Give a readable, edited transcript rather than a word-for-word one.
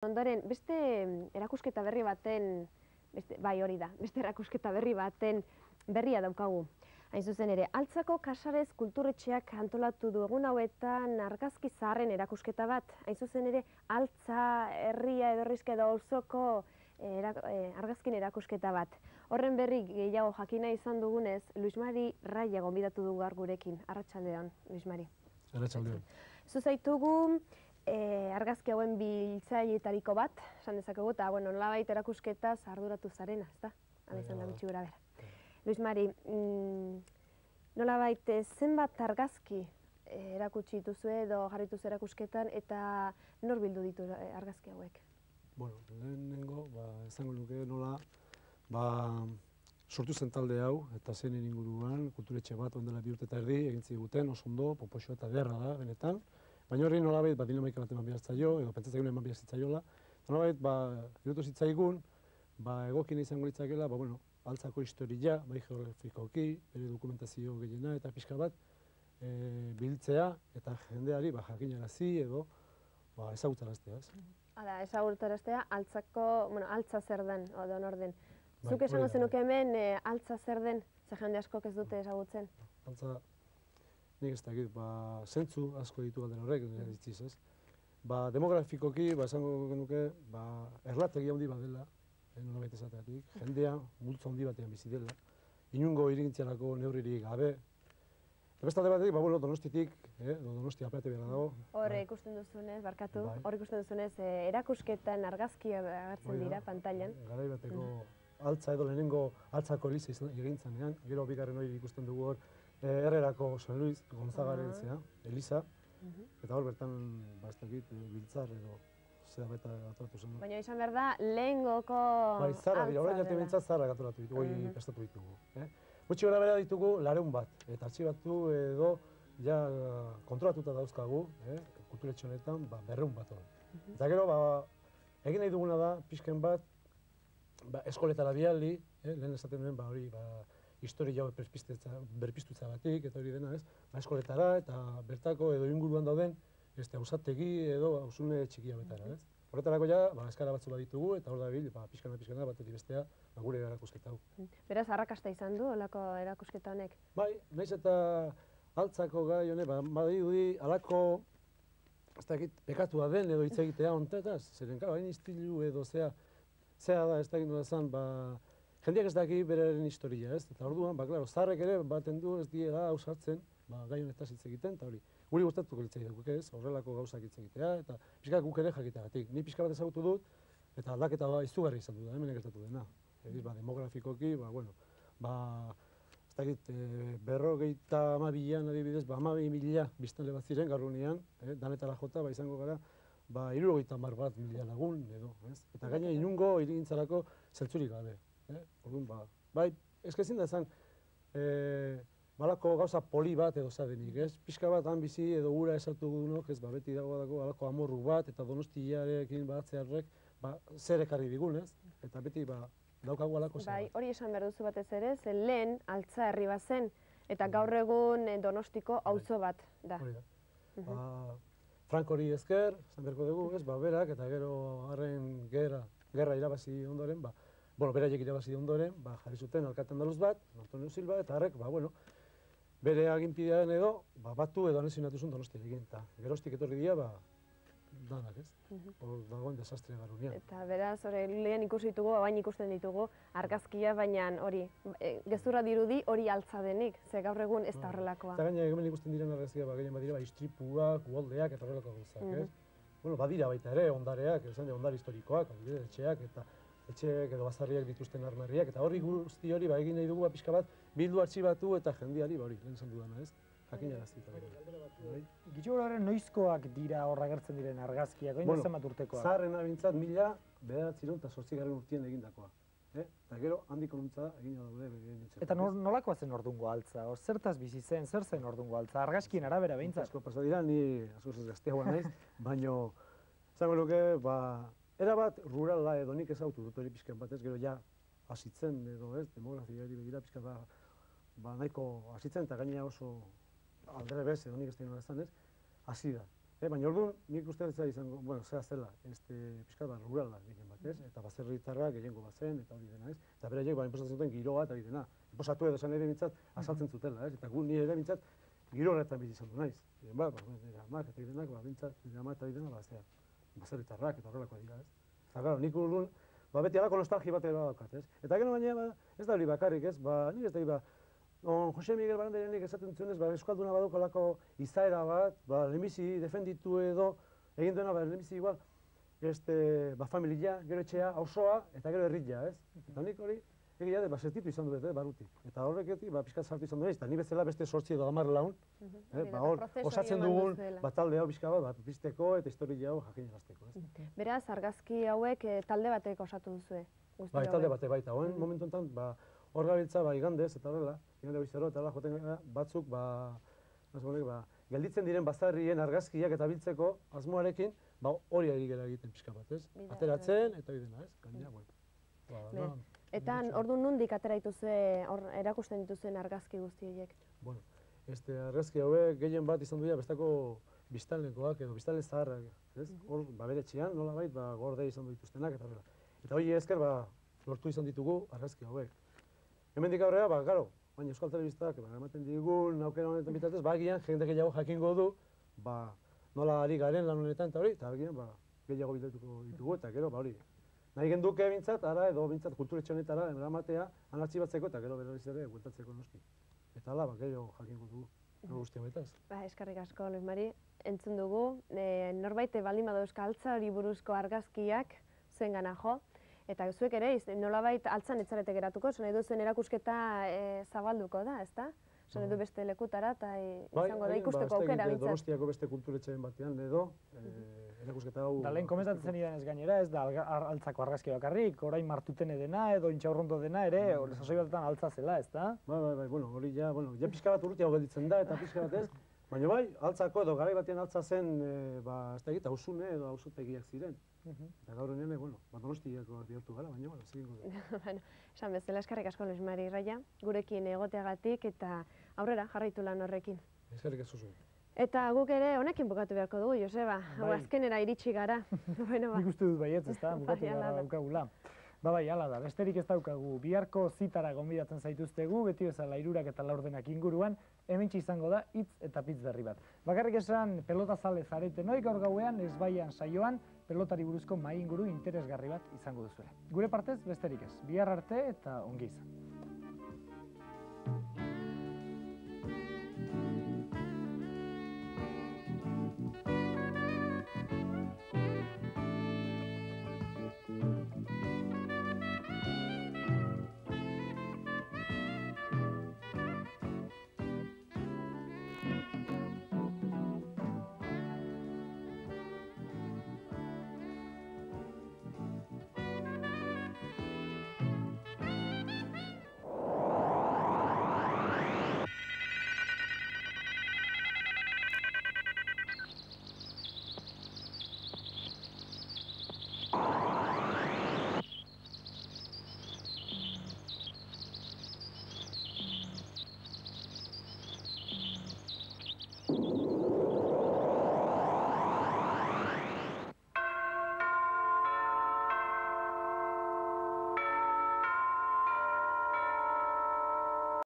Ondoren, beste erakusketa berri baten, bai hori da, beste erakusketa berri baten berria daukagu. Hain zuzen ere, Altzako Kasarez Kulturetxeak antolatu du egun hauetan argazki zaharren erakusketa bat. Hain zuzen ere, Altza, herria edo herrixka edo auzoko argazkin erakusketa bat. Horren berri gehiago jakina izan dugunez, Luis Mari Raia gonbidatu du gaur gurekin. Arratsaldeon, Luis Mari. Arratsaldeon. Zuzaitugu argazki hauen biltzaileetariko bat, esan dezakegu, eta nolabait erakusketaz arduratu zarena, ezta? Hala izan da gutxi gora bera. Luis Mari, nolabait zenbat argazki erakutsi dituzu edo jarritu erakusketan eta nor bildu ditu argazki hauek? Bueno, lehenengo, esango nuke nola, sortu zen talde hau eta zenen inguruan, kulturetxe bat ondela 2 urte eta erdi, egin ziguten, oso ondo, popoxoa eta derra da, benetan. Baina horri nolabait, dinamika bat eman behar zitzaio, edo pentsatzen eman behar zitzaiola. Nolabait, irutu zitzaigun, egokien izango litzakela, Altzako historia, bai geografikoki, bere dokumentazio gehiena eta pixka bat, biltzea eta jendeari jakinarazi edo ezagutaraztea. Hala, ezagutaraztea, altza zer den, edo nor den. Zuk esango zenuke hemen, altza zer den, ze jende askok ez dute ezagutzen? Altza, nik ez dakit, zentzu asko ditu galdera horrek, nire ditziz, ez? Demografikoki, esango genuke, erlategi handi bat dela, nolabait esateatik, jendea multzo handi batean bizi dela, inungo irigintziarako neurririk gabe. Beste alde batetik, Donostitik, Donostia aparte behar dago. Hor ikusten duzunez, barkatu, hor ikusten duzunez, erakusketan argazkia agertzen dira pantailan. Garai bateko altza edo lehenengo altzako eliza egin zanean, gero bigarren hori ikusten dugu hor, Herrerako San Luis Gonzagaren eliza, eta hor bertan, ez dakit, biltzar edo zera beta atoratu zen. Baina izan behar da, lehengoko altza dela. Bai, horrein arte bintzat zarrak atoratu ditugu, hori prestatu ditugu. Gutxi gara bera ditugu 200 bat, eta artxibatu edo ja kontrolatuta dauzkagu, kulturetxe honetan, 200 bat hori. Eta gero, egin nahi duguna da, pixken bat, eskoletara bialdi, lehen esaten duen, hori, historia hau berpiztutza batik, eta hori dena, eskoletara, eta bertako edo inguruan dauden, hausategi edo hausune txiki hauetara, ez? Horretarako ja, eskara batzu bat ditugu, eta hor da bil, pixkana batetik bestea, gure erakusketa hau. Beraz, arrakasta izan du, holako erakusketa honek? Bai, nahiz eta altzako gai honek, badirudi, halako, ez dakit, pekatua den edo hitz egitea hontetaz, zeren, hain istilu edo zea da, ez dakit nola zan, jendeak ez daki beraren historia, ez? Eta orduan, zaharrek ere baten du ez diela hausartzen, gai honetaz hitz egiten, eta hori. Guri gustatuko litzai duk, ez? Horrelako gauzak hitz egitea, eta pixka guk ere jakiteagatik. Ni pixka bat ezagutu dut, eta aldaketa izugarri izan dut, hemen gertatu dena. Demografikoki, ez dakit, 52an adibidez, 12.000 biztanle bat ziren garrunean, danetara jota, izango gara, 70.000 lagun, edo, ez? Eta gaina inungo irigintzarako zeltzurik gabe. Orduan, bai, ezkezin da ezan, balako gauza poli bat edo zadenik, ez? Pixka bat han bizi edo gura esatu gunok, ez, beti dago balako amorru bat, eta Donostiarekin batzearrek, zer ekarri digun, ez? Eta beti, daukagu alako zer bat. Bai, hori esan behar duzu batez ere, ze lehen altza herri bat zen, eta gaur egun Donostiko auzo bat da. Hori da. Frankori ezker, esan beharko dugu, ez, berak, eta gero harren gerra irabazi ondoren, beraiek irabazi ondoren, jarri zuten alkate andaluz bat, Antonio Silva, eta harrek, bere aginpidean edo, batu edo anexionatu zuen Donostiarekin, eta geroztik etorri dira, danak, ez? Hor dagoen desastrea garunean. Eta beraz, lehen ikusi ditugu, bain ikusten ditugu, argazkia, baina hori, gezurra dirudi hori altza denik, ze gaur egun ez da horrelakoa. Eta gaina hemen ikusten diren argazkia, gehien badira, istripuak, uholdeak eta horrelako gauzak, ez? Badira baita ere, ondareak, ondare historikoak, etxeak, eta etxeak edo bazarriak dituzten armarriak, eta horri guzti hori egin nahi dugu pixka bat bildu artxibatu eta jendeari, lehen esan dudana, ez? Jakinarazti. Gitxo horren noizkoak dira hor agertzen diren argazkiak, oin zenbat urtekoak? Zaharrena bintzat 1908 urtean egindakoa. Eta gero handik honuntza egina daude begien nintzen. Eta nolakoa zen ordungo altza? Zertaz bizi zen, zer zen ordungo altza? Argazkien arabera behintzat? Asko pasa dira, ni asko ez gazteagoa naiz, baino, zango luke, erabat rurala edo nik ezautu dut hori pixkan batez, gero ja hasitzen edo ez, demografiari begira pixkan nahiko hasitzen, eta gainera oso aldrebez edo nik ez da nola ezan ez, hasi da. Baina orduan, nik uste dut izango, bueno, zera zela, pixka bat rurala gehien bat, ez? Eta baserritarra gehiengo bat zen, eta hori dena, ez? Eta beraiek, inposatzen zuten giroa eta hori dena. Inposatu edo esan ere bintzat, azaltzen zutela, ez? Eta gu nire ere bintzat, giro horretan bizi izan du naiz. Nire amak eta hori denak, bintzat, nire amak eta hori dena, baserritarrak eta horrelakoa dira, ez? Eta, claro, nik urduan, beti alako nostalgi bat daukat, ez? Eta gero baina, ez da hori bakarrik, ez? Nire ez da Jose Miguel Barandiaranek esaten zuenez, euskalduna badaukalako izaera bat, lehenbizi defenditu edo egin duena, lehenbizi igual, familia, gero etxea, auzoa eta gero herria, ez? Eta nik hori, egia da, sentitu izan dut, barrutik. Eta horreketik, pixkat sartu izan dut, eta ni bezala beste 8 edo 10 lagun, osatzen dugun, talde hau pixka bat, pizteko eta historia hau jakinarazteko, ez? Beraz, argazki hauek talde batek osatu duzue? Bai, talde batek baita, hoen momentu enten, hor gabiltza, igandez, eta horrela, igande goizero, eta joten batzuk, gelditzen diren bazarrien argazkiak eta biltzeko asmoarekin, hori ari gara egiten pixka bat, ez? Ateratzen, eta hori dena, ez? Gainera, bueno. Eta orduan nondik atera dituzue, erakusten dituzuen argazki guzti horiek? Bueno, argazki hauek gehien bat izan dira bestako biztanlekoak edo biztanle zaharrak, ez? Hor, bere etxean, nolabait, gorde izan dituztenak, eta horrela. Eta hori esker, lortu izan ditugu argazki hauek. Hemendik aurrera, gero, baina Euskal Telebistak ematen digun aukera honetan bitartez, agian jende gehiago jakingo du, nola ari garen lan honetan eta hori, eta agian gehiago bilatuko ditugu, eta gero, hori. Nahi genduke bintzat, edo bintzat kulturetxe honetara, eramatea, anartxibatzeko eta gero berriz ere gueltatzeko noski. Eta hala, gehiago jakingo dugu, guzti honetaz. Eskerrik asko, Luis Mari, entzun dugu, norbait baldin badu Altza hori buruzko argazkiak zuen gana jo, eta zuek ere, nolabait altzan etzarete geratuko, zuen edo zuen erakusketa zabalduko da, ezta? Zuen edo beste lekutara, eta izango da ikusteko aukera bintzat. Donostiako beste kulturetxeen batean edo, erakusketa hau... Da lehen komentatzen idan ez gainera, ez da altzako argazki bakarrik, orain martuten edena edo intxaurrondo dena ere, sasoi batetan altza zela, ez da? Bai, bueno, hori ja pixka bat urrutia gelditzen da, eta pixka bat ez, baina bai, altzako edo garai batean altza zen, ez da egit, hausune edo hausutegiak ziren. Eta gaur honean, Donostiako bihurtu gara, baina, zegingo da. Esan bezala, eskerrik asko Luis Mari Raia, gurekin egoteagatik eta aurrera jarraitu lan horrekin. Eskerrik asko zuen. Eta guk ere honekin bukatu beharko dugu, Joseba, azkenera iritsi gara. Nik uste dut baietz, ez da, bukatu gara daukagula. Bai, hala da, besterik ez daukagu, biharko zitara gonbidatzen zaituztegu, beti bezala 3 eta 4 inguruan, hementxe izango da hitz eta pitz berri bat. Bakarrik esan pelotazale zareten hori gaur gauean, ezbaian saioan, pelotari buruzko mahai inguru interesgarri bat izango duzuela. Gure partez, besterik ez, bihar arte eta ongi izan.